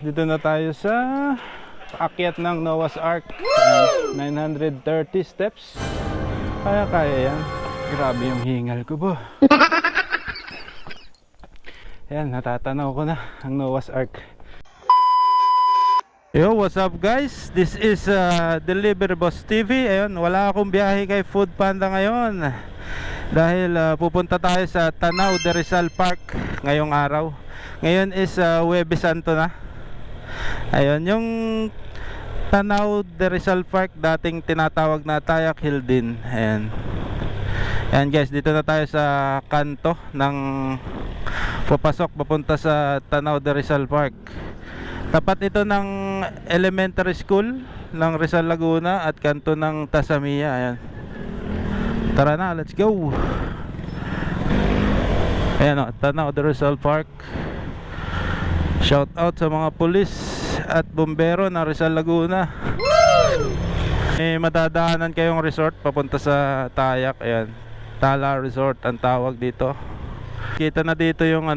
Dito na tayo sa paakyat ng Noah's Ark. 930 steps. Kaya yan. Grabe yung hingal ko po. Ayan, natatanaw ko na ang Noah's Ark. Yo, what's up guys? This is Delivery Boss TV. Ayun, wala akong biyahe kay Food Panda ngayon. Dahil pupunta tayo sa Tanaw de Rizal Park ngayong araw. Ngayon is Huwebes Santo na. Ayun, yung Tanaw de Rizal Park dating tinatawag na Tayak Hill din. Ayan. Ayan guys, dito na tayo sa kanto ng papasok papunta sa Tanaw de Rizal Park. Tapat ito ng elementary school ng Rizal Laguna at kanto ng Tasamiya. Ayan. Tara na, let's go. Ayan o, Tanaw de Rizal Park. Shout out sa mga pulis at bombero ng Rizal Laguna. May madadaanan kayong resort papunta sa Tayak. Ayan, Tala Resort ang tawag dito. Kita na dito yung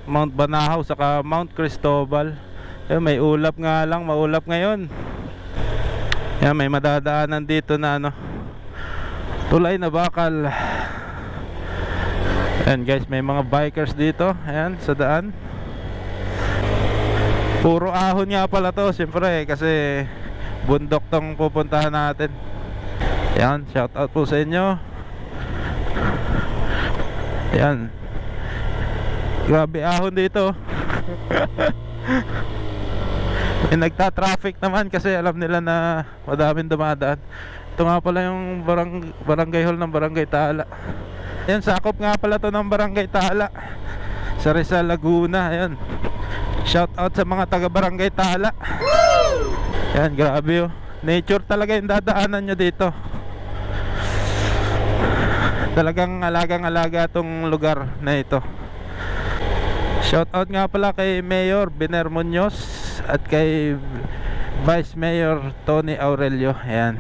Mount Banahaw saka Mount Cristobal. Ayan, may ulap nga lang, maulap ngayon. Ayan, may madadaanan dito na tulay na bakal. Ayan guys, may mga bikers dito. Ayan, sa daan. Puro ahon nga pala to, siyempre kasi bundok tong pupuntahan natin. Ayan, shout out po sa inyo. Ayan, grabe ahon dito. May nagta-traffic naman kasi alam nila na madaming dumadaan. Ito nga pala yung barangay hall ng Barangay Tala. Ayan, sakop nga pala to ng Barangay Tala sa Rizal Laguna. Ayan, shout out sa mga taga Barangay Tala. Ayan, grabe oh. Nature talaga yung dadaanan nyo dito. Talagang alagang-alaga tong lugar na ito. Shout out nga pala kay Mayor Biner Munoz at kay Vice Mayor Tony Aurelio. Ayan.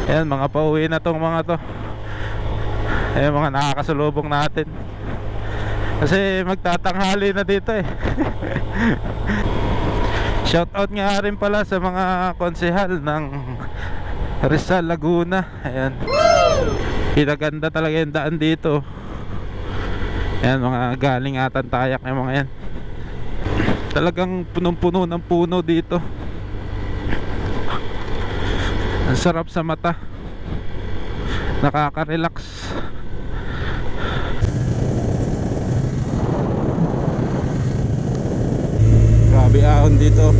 Ayan, mga pauwi na tong mga to. Ayan, mga nakakasalubong natin. Kasi magtatanghali na dito eh. Shout out nga rin pala sa mga konsehal ng Rizal Laguna. Ayan, pinaganda talaga yung daan dito. Ayan, mga galing atan Tayak yung mga yan. Talagang punong-puno ng puno dito. Ang sarap sa mata, nakaka-relax. Grabe ahon dito.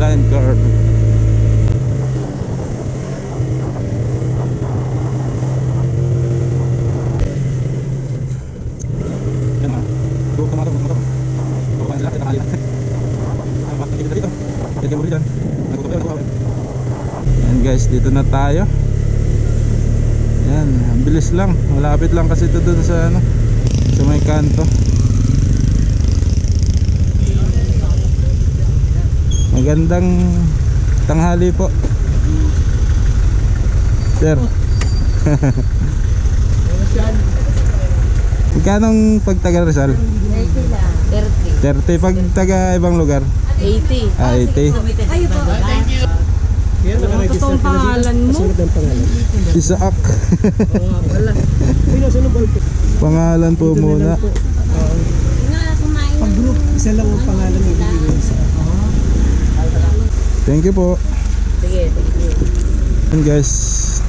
Line curve. Yan na. Buka na ito. Buka na ito. Yan guys, dito na tayo. Yan, ang bilis lang. Malapit lang kasi ito dun sa sa may kanto. Magandang tanghali po, sir. Magkanong pag taga Rizal? 30 lang. 30 pag taga ibang lugar? 80. 80. Totoong pangalan mo? Isaac. Pangalan po muna. Pag group, isa lang ang pangalan ng ibigay sa Thank you po. Sige, sige. And guys,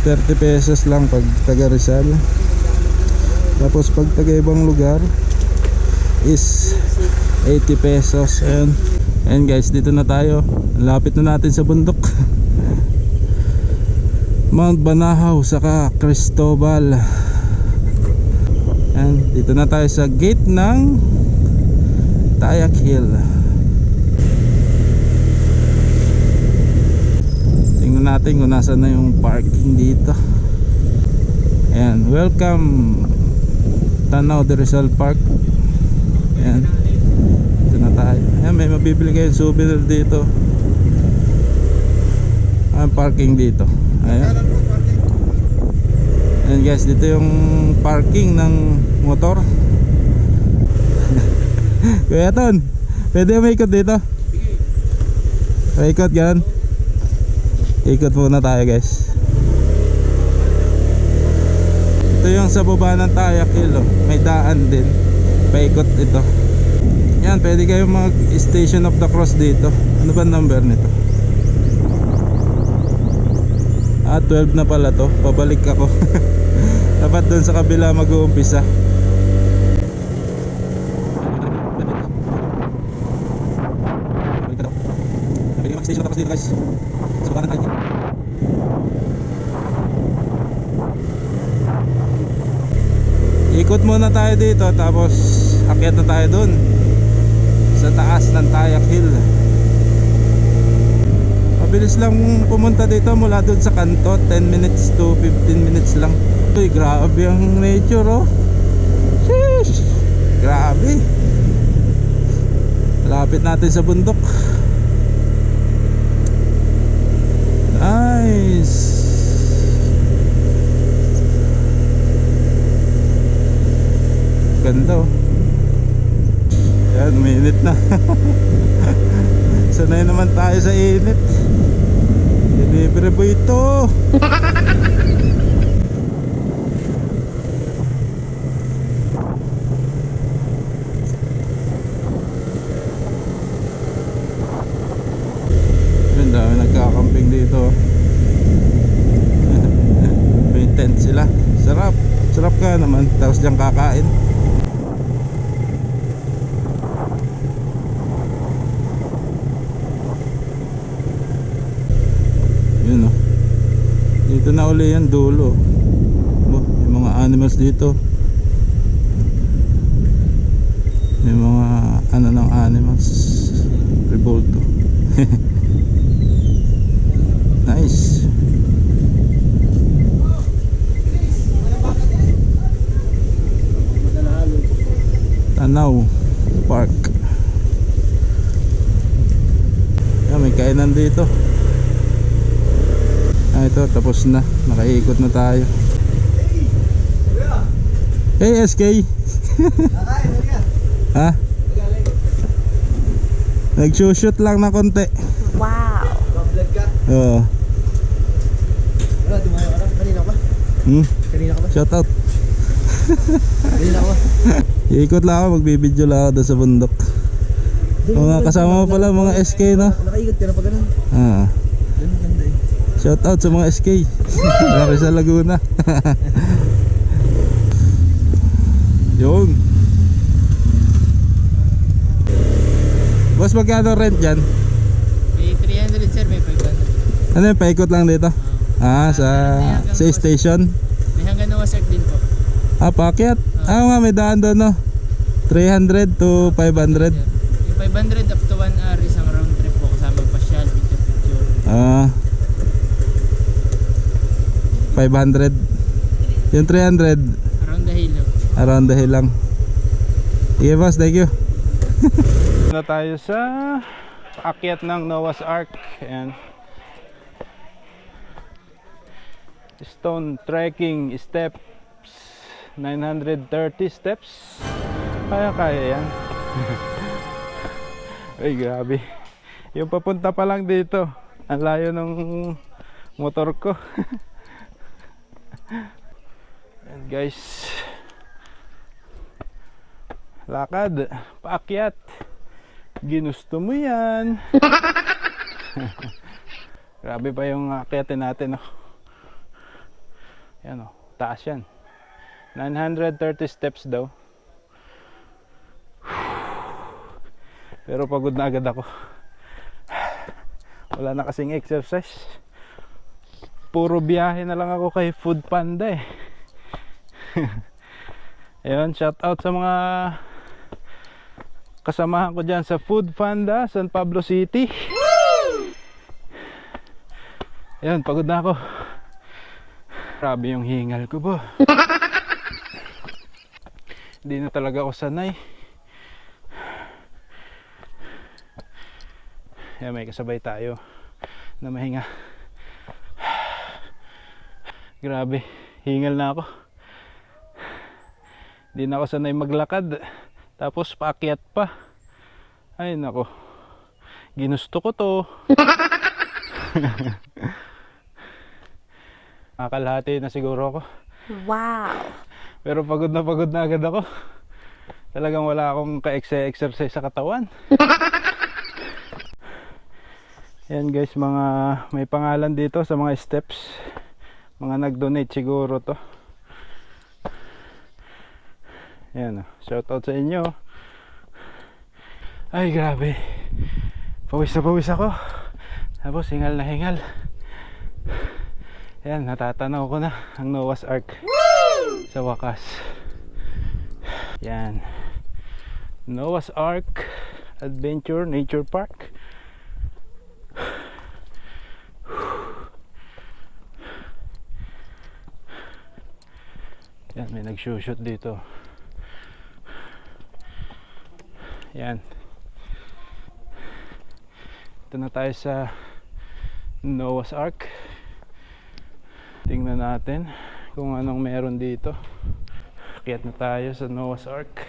30 pesos lang pag taga Rizal. Tapos pag taga ibang lugar is 80 pesos. And guys, dito na tayo. Lapit na natin sa bundok. Mount Banahaw saka Cristobal. And dito na tayo sa gate ng Tayak Hill. Natin kung nasa na yung parking dito. Ayan, welcome Tanaw de Rizal Park. Ayan, dito na tayo. Ayan, may mabibili kayong souvenir dito. Ayan, parking dito. Ayan. Ayan guys, dito yung parking ng motor. Kuya Ton, Pwede may ikot dito? May ikot gan. Ikot muna tayo guys. Ito yung sa baba ng Tayak Hill, oh. May daan din. Paikot ito. Yan, pwede kayong mag Station of the Cross dito. Ano ba number nito? 12 na pala to. Pabalik ako. Dapat dun sa kabila mag-uumpisa. Station of the Cross dito guys. Sa baba ng Tayak Hill. Ikot muna tayo dito tapos akyat na tayo dun sa taas ng Tayak Hill. Mabilis lang pumunta dito mula dun sa kanto. 10 minutes to 15 minutes lang. Uy, grabe ang nature, oh. Sheesh, grabe. Lapit natin sa bundok. Nice. Ganda, oh. Yan, minute na. Sanay naman tayo sa init. Libre po ito. Ang dami nagkakamping dito. May tent sila. Sarap. Sarap ka naman. Tapos dyan kakain. Yun, oh. Dito na uli yan, dulo. Oh, may mga animals dito. May mga ano ng animals. Revolto. Nice. Tanaw Park. Yan, may kainan dito. Ito, tapos na. Nakaikot na tayo. Hey SK. Ha? Nag-shoot lang na konti. Wow. Oo. Wala, dumayo ka lang. Kanina ka ba? Kanina ka ba? Shout out. Kanina ka ba? Iikot lang ako, magbibideo lang ako doon sa bundok. Mga kasama mo pala, mga SK, no? Nakaikot ka na pa ganun. Ah. Ganun ganda eh. Shout out sa mga SK. Laki sa Laguna. Yung boss, magkano rent dyan? May 300 sir, may 500. Ano yung paikot lang dito? Sa station? May hanggang na wasag din po. Paakyat? Nga, may daan doon, no? 300 to 500. Yung 500 up to 1 hour isang round trip po kasama pasyal, picture. 500. Yung 300 Around the hill. around the hill lang. Sige boss, thank you. Na tayo sa paakyat ng Noah's Ark. Ayan. Stone trekking steps, 930 steps. Kaya yan. Ay grabe. Yung papunta pa lang dito, ang layo ng motor ko. Ayan guys, lakad, paakyat. Ginusto mo yan. Grabe pa yung akyatin natin, oh. Yan, oh, taas yan. 930 steps daw. Pero pagod na agad ako. Wala na kasing exercise. Puro biyahe na lang ako kay Food Panda eh. Ayun, shout out sa mga kasamahan ko dyan sa Food Panda, San Pablo City. Ayun, pagod na ako. Grabe yung hingal ko po. Hindi na talaga ako sanay. Ayan, may kasabay tayo na mahinga. Grabe, hingal na ako. Hindi na ako sanay maglakad. Tapos paakyat pa. Ay nako, ginusto ko to. Makalahati na siguro ako. Wow! Pero pagod na agad ako. Talagang wala akong ka-exercise sa katawan. Yan guys, mga may pangalan dito sa mga steps. Mga nag-donate siguro to. Yan, shoutout sa inyo. Ay grabe, pawis ako. Tapos hingal na hingal. Yan, natatanaw ko na ang Noah's Ark. Woo! Sa wakas. Yan, Noah's Ark Adventure Nature Park. Yan, may nag-shoot dito. Yan, ito na tayo sa Noah's Ark. Tingnan natin kung anong meron dito. Akyat na tayo sa Noah's Ark.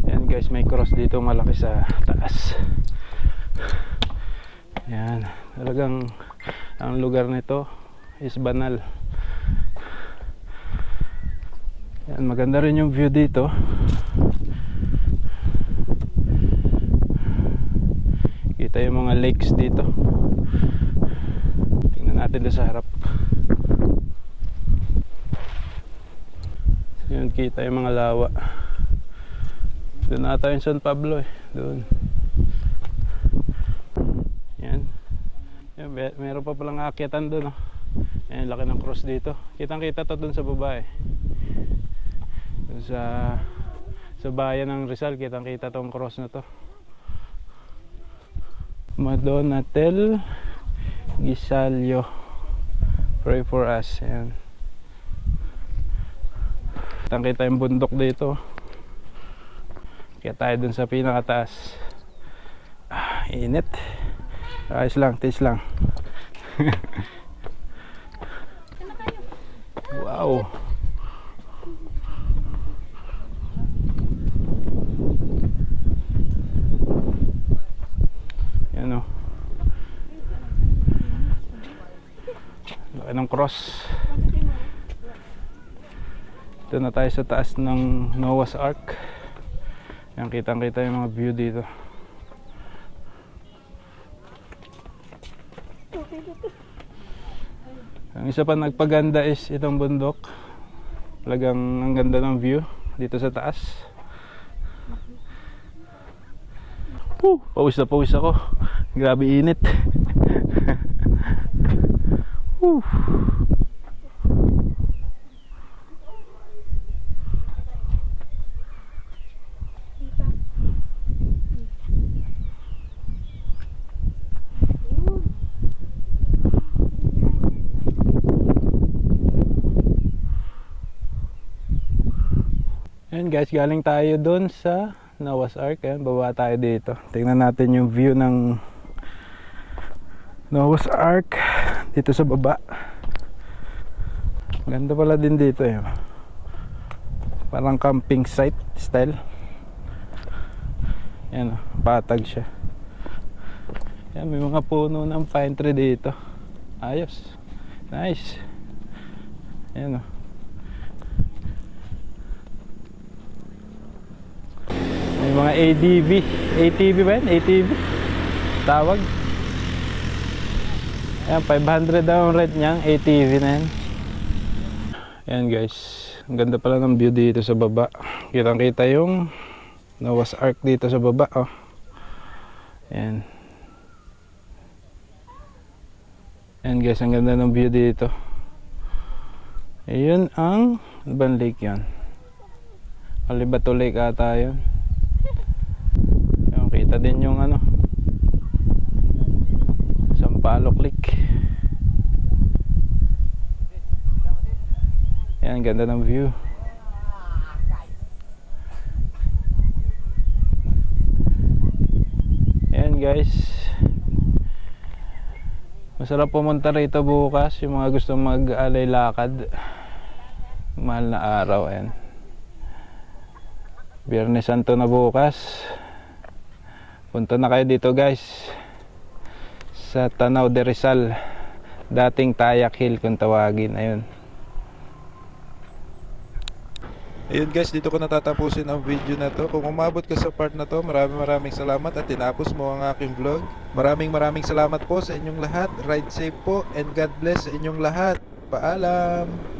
Yan guys, may cross dito malaki sa taas. Yan, talagang ang lugar nito is banal. Yan, maganda rin yung view dito. Kita yung mga lakes dito. Tingnan natin doon sa harap. Yan, kita yung mga lawa. Doon ata yung San Pablo eh. Doon. Yan. Yan, meron pa palang aakyatan doon oh. Yan, laki ng cross dito. Kitang kita to doon sa baba eh. Doon sa bayan ng Rizal, kitang kita tong cross na to. Madonna Tel Gisalio, pray for us. Ayan, kitang kita yung bundok dito. Kaya tayo dun sa pinakataas. Init. Ayos lang, taste lang. Wow. Yan o, laki ng cross. Ito na tayo sa taas ng Noah's Ark. Yan, kitang kita yung mga view dito. Ang isa pa nagpaganda is itong bundok. Talagang ang ganda ng view dito sa taas. Pawis na pawis ako. Grabe init. Ayan guys, galing tayo dun sa Noah's Ark. Ayan, baba tayo dito. Tingnan natin yung view ng Noah's Ark dito sa baba. Ganda pala din dito eh. Parang camping site style. Ayan, patag siya. Ayan, may mga puno ng pine tree dito. Ayos. Nice. Ayan o. May mga ATV ba yan? ATV tawag. Ayan, 500 daw ang rent niyang ATV na yan. Ayan guys, ang ganda pala ng view dito sa baba. Kitang kita yung Noah's Ark dito sa baba oh. Ayan. Ayan guys, ang ganda ng view dito. Ayun ang Ban Lake yan. Alibato Lake ata yun. Ayan, kita din yung ano, Sampaloc Lake. Ayan, ganda ng view. Ayan guys, masarap pumunta rito bukas yung mga gusto mag-alay lakad. Mahal na araw. Ayan, Biyernes Santo na bukas. Punta na kayo dito guys sa Tanaw de Rizal, dating Tayak Hill kung tawagin. Ayun guys, dito ko natatapusin ang video na to. Kung umabot ka sa part na to, maraming salamat at tinapos mo ang aking vlog. Maraming salamat po sa inyong lahat. Ride safe po and God bless sa inyong lahat. Paalam.